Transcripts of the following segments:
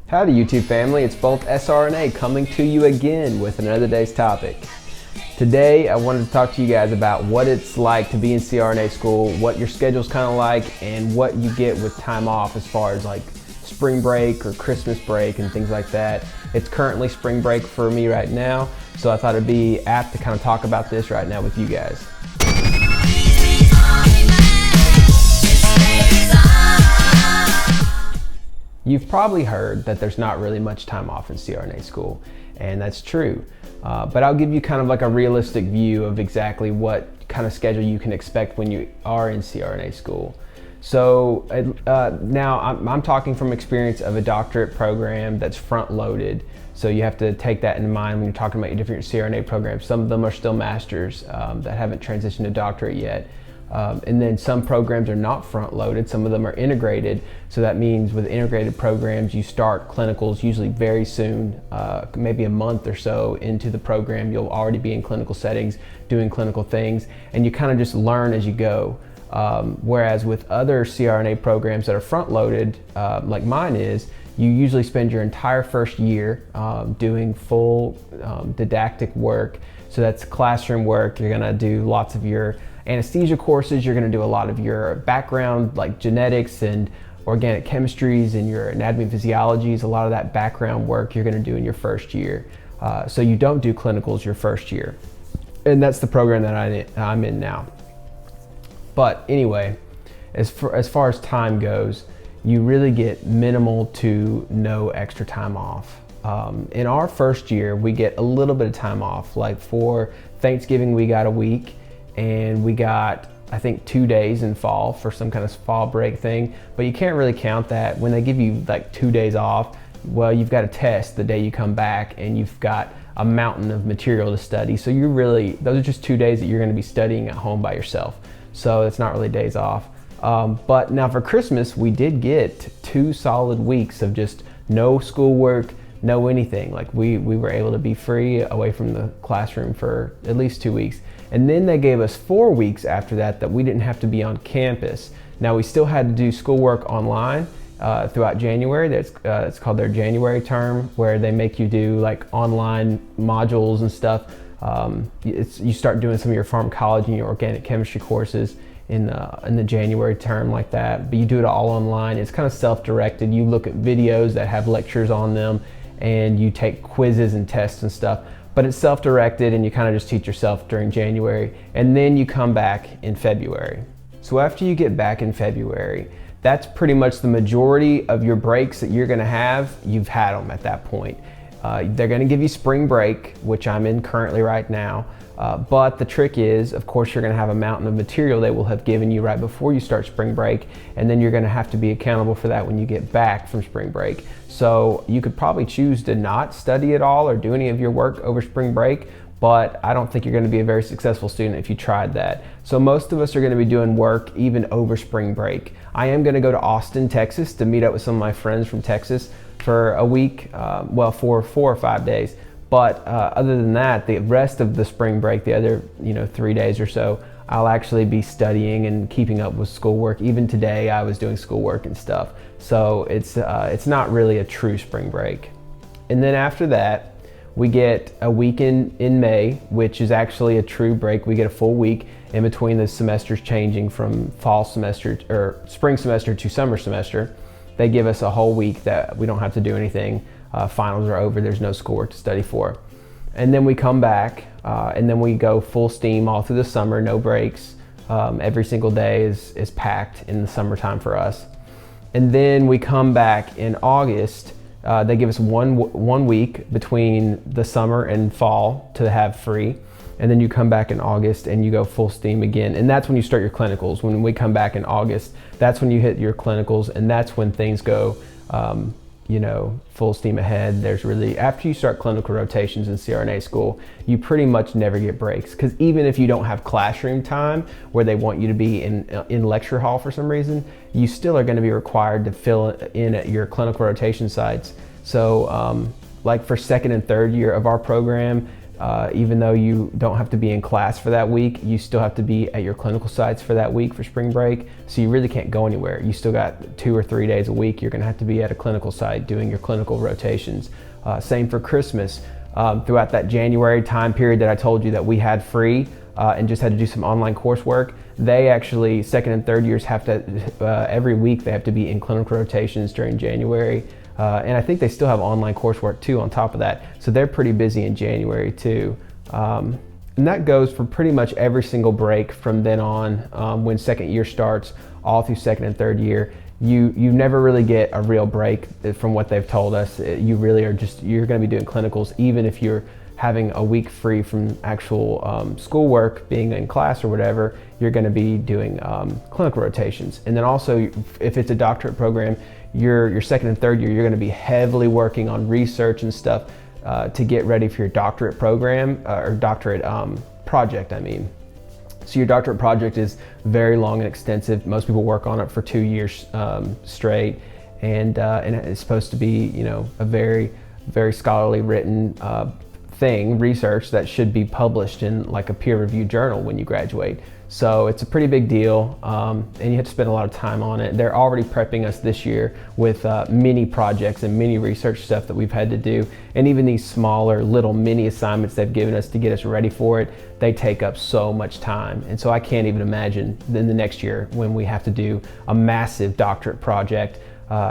Howdy YouTube family, it's both CRNA coming to you again with another day's topic. Today I wanted to talk to you guys about what it's like to be in CRNA school, what your schedule's kind of like, and what you get with time off as far as like spring break or Christmas break and things like that. It's currently spring break for me right now, so I thought it'd be apt to kind of talk about this right now with you guys. You've probably heard that there's not really much time off in CRNA school, and that's true. But I'll give you kind of like a realistic view of exactly what kind of schedule you can expect when you are in CRNA school. So now I'm talking from experience of a doctorate program that's front loaded. So you have to take that in mind when you're talking about your different CRNA programs. Some of them are still masters that haven't transitioned to doctorate yet. And then some programs are not front loaded, some of them are integrated. So that means with integrated programs, you start clinicals usually very soon, maybe a month or so into the program, you'll already be in clinical settings, doing clinical things, and you kind of just learn as you go. Whereas with other CRNA programs that are front loaded, like mine is, you usually spend your entire first year doing full didactic work. So that's classroom work. You're gonna do lots of your anesthesia courses, you're going to do a lot of your background like genetics and organic chemistries and your anatomy and physiologies, a lot of that background work you're going to do in your first year. So you don't do clinicals your first year. And that's the program that I'm in now. But anyway, as far as time goes, you really get minimal to no extra time off. In our first year, we get a little bit of time off. Like for Thanksgiving, we got a week. And we got, I think, 2 days in fall for some kind of fall break thing, but you can't really count that. When they give you like 2 days off, well, you've got a test the day you come back and you've got a mountain of material to study. So you really, those are just 2 days that you're gonna be studying at home by yourself. So it's not really days off. But now for Christmas, we did get 2 solid weeks of just no schoolwork, no anything. Like we were able to be free away from the classroom for at least 2 weeks. And then they gave us 4 weeks after that we didn't have to be on campus. Now we still had to do schoolwork online throughout January. It's called their January term, where they make you do like online modules and stuff. You start doing some of your pharmacology and your organic chemistry courses in the January term like that, but you do it all online. It's kind of self-directed. You look at videos that have lectures on them and you take quizzes and tests and stuff. But it's self-directed and you kind of just teach yourself during January, and then you come back in February. So after you get back in February, that's pretty much the majority of your breaks that you're gonna have, you've had them at that point. They're gonna give you spring break, which I'm in currently right now, but the trick is, of course, you're gonna have a mountain of material they will have given you right before you start spring break, and then you're gonna have to be accountable for that when you get back from spring break. So you could probably choose to not study at all or do any of your work over spring break, but I don't think you're gonna be a very successful student if you tried that. So most of us are gonna be doing work even over spring break. I am gonna go to Austin, Texas to meet up with some of my friends from Texas for a week, well, for 4 or 5 days. But other than that, the rest of the spring break, the other 3 days or so, I'll actually be studying and keeping up with schoolwork. Even today, I was doing schoolwork and stuff. So it's not really a true spring break. And then after that, we get a week in May, which is actually a true break. We get a full week in between the semesters changing from fall semester or spring semester to summer semester. They give us a whole week that we don't have to do anything. Finals are over, there's no schoolwork to study for. And then we come back and then we go full steam all through the summer, no breaks. Every single day is packed in the summertime for us. And then we come back in August. They give us one week between the summer and fall to have free. And then you come back in August and you go full steam again. And that's when you start your clinicals. When we come back in August, that's when you hit your clinicals, and that's when things go full steam ahead. There's really, after you start clinical rotations in CRNA school, you pretty much never get breaks, because even if you don't have classroom time where they want you to be in lecture hall for some reason, you still are going to be required to fill in at your clinical rotation sites. So like for second and third year of our program, Even though you don't have to be in class for that week, you still have to be at your clinical sites for that week for spring break. So you really can't go anywhere. You still got 2 or 3 days a week. You're gonna have to be at a clinical site doing your clinical rotations. Same for Christmas. Throughout that January time period that I told you that we had free and just had to do some online coursework, they actually, second and third years have to, every week they have to be in clinical rotations during January. And I think they still have online coursework too on top of that. So they're pretty busy in January too. And that goes for pretty much every single break from then on, when second year starts, all through second and third year. You never really get a real break from what they've told us. You really are you're gonna be doing clinicals, even if you're having a week free from actual schoolwork, being in class or whatever, you're gonna be doing clinical rotations. And then also, if it's a doctorate program, your second and third year, you're gonna be heavily working on research and stuff to get ready for your doctorate program, or doctorate project, I mean. So your doctorate project is very long and extensive. Most people work on it for 2 years straight, and it's supposed to be, you know, a very, very scholarly written research that should be published in like a peer-reviewed journal when you graduate. So it's a pretty big deal, and you have to spend a lot of time on it. They're already prepping us this year with mini projects and mini research stuff that we've had to do. And even these smaller little mini assignments they've given us to get us ready for it, they take up so much time. And so I can't even imagine in the next year when we have to do a massive doctorate project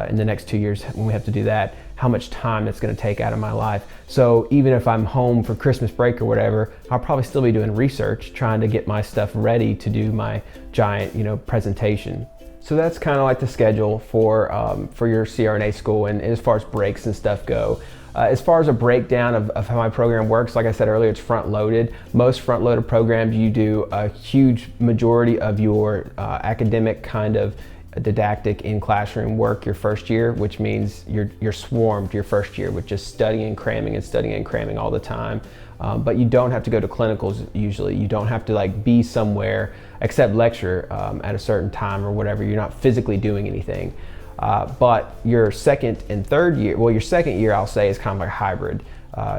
in the next 2 years, when we have to do that, how much time that's going to take out of my life. So even if I'm home for Christmas break or whatever, I'll probably still be doing research, trying to get my stuff ready to do my giant, you know, presentation. So that's kind of like the schedule for your CRNA school, and as far as breaks and stuff go. As far as a breakdown of how my program works, like I said earlier, it's front loaded. Most front loaded programs, you do a huge majority of your academic kind of didactic in classroom work your first year, which means you're swarmed your first year with just studying and cramming all the time. But you don't have to go to clinicals usually. You don't have to like be somewhere except lecture at a certain time or whatever. You're not physically doing anything. But your second and third year, well, your second year I'll say is kind of like a hybrid.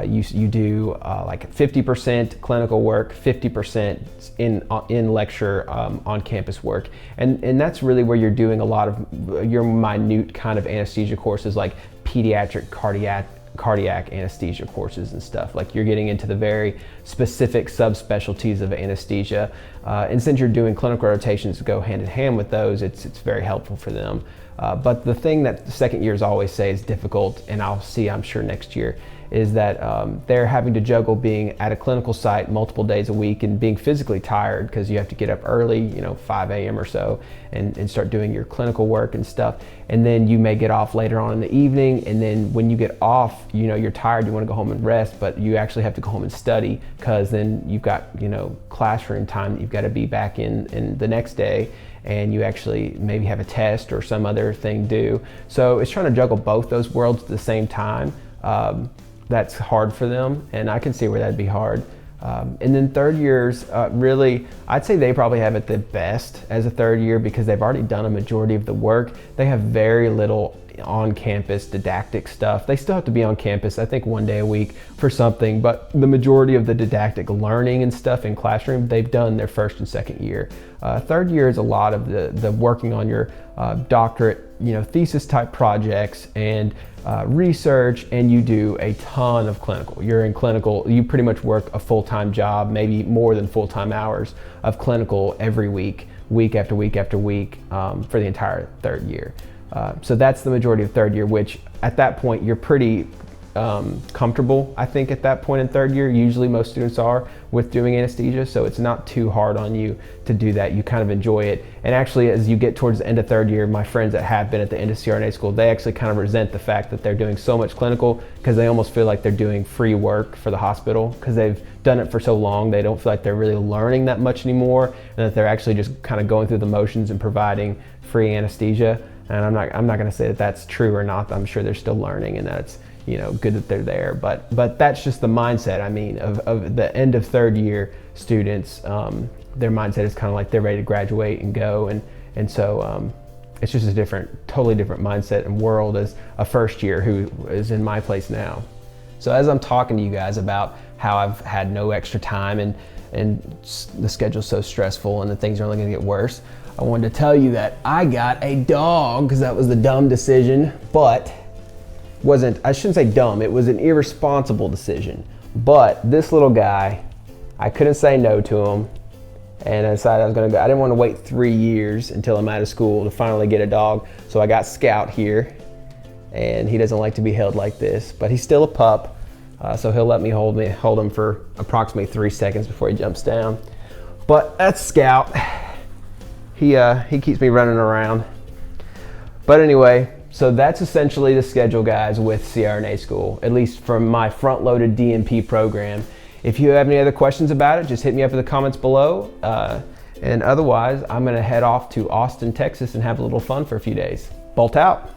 You do like 50% clinical work, 50% in lecture on campus work, and that's really where you're doing a lot of your minute kind of anesthesia courses, like pediatric cardiac anesthesia courses and stuff. Like you're getting into the very specific subspecialties of anesthesia, and since you're doing clinical rotations that go hand in hand with those, it's very helpful for them. But the thing that the second years always say is difficult, and I'm sure next year, is that they're having to juggle being at a clinical site multiple days a week and being physically tired because you have to get up early, you know, 5 a.m. or so, and start doing your clinical work and stuff. And then you may get off later on in the evening, and then when you get off, you know, you're tired, you want to go home and rest, but you actually have to go home and study because then you've got, you know, classroom time that you've got to be back in the next day, and you actually maybe have a test or some other thing due. So it's trying to juggle both those worlds at the same time. That's hard for them, and I can see where that'd be hard. And then third years, really, I'd say they probably have it the best as a third year because they've already done a majority of the work. They have very little on-campus didactic stuff. They still have to be on campus, I think 1 day a week for something, but the majority of the didactic learning and stuff in classroom, they've done their first and second year. Third year is a lot of the working on your doctorate, you know, thesis type projects and research, and you do a ton of clinical. You're in clinical, you pretty much work a full-time job, maybe more than full-time hours of clinical every week, week after week after week, for the entire third year. So that's the majority of third year, which at that point you're pretty comfortable, I think, at that point in third year. Usually most students are with doing anesthesia, so it's not too hard on you to do that. You kind of enjoy it. And actually, as you get towards the end of third year, my friends that have been at the end of CRNA school, they actually kind of resent the fact that they're doing so much clinical because they almost feel like they're doing free work for the hospital because they've done it for so long. They don't feel like they're really learning that much anymore, and that they're actually just kind of going through the motions and providing free anesthesia. And I'm not going to say that that's true or not. I'm sure they're still learning, and that's, you know, good that they're there. But that's just the mindset, I mean, of the end of third year students. Their mindset is kind of like they're ready to graduate and go, and so it's just a totally different mindset and world as a first year who is in my place now. So as I'm talking to you guys about how I've had no extra time and the schedule's so stressful and the things are only gonna get worse, I wanted to tell you that I got a dog, because that was the dumb decision, but I shouldn't say dumb, it was an irresponsible decision. But this little guy, I couldn't say no to him, and I decided I was gonna go. I didn't want to wait 3 years until I'm out of school to finally get a dog, so I got Scout here, and he doesn't like to be held like this, but he's still a pup, so he'll let me hold him for approximately 3 seconds before he jumps down. But that's Scout. He keeps me running around. But anyway, so that's essentially the schedule, guys, with CRNA school, at least from my front-loaded DNP program. If you have any other questions about it, just hit me up in the comments below. And otherwise, I'm gonna head off to Austin, Texas and have a little fun for a few days. Bolt out.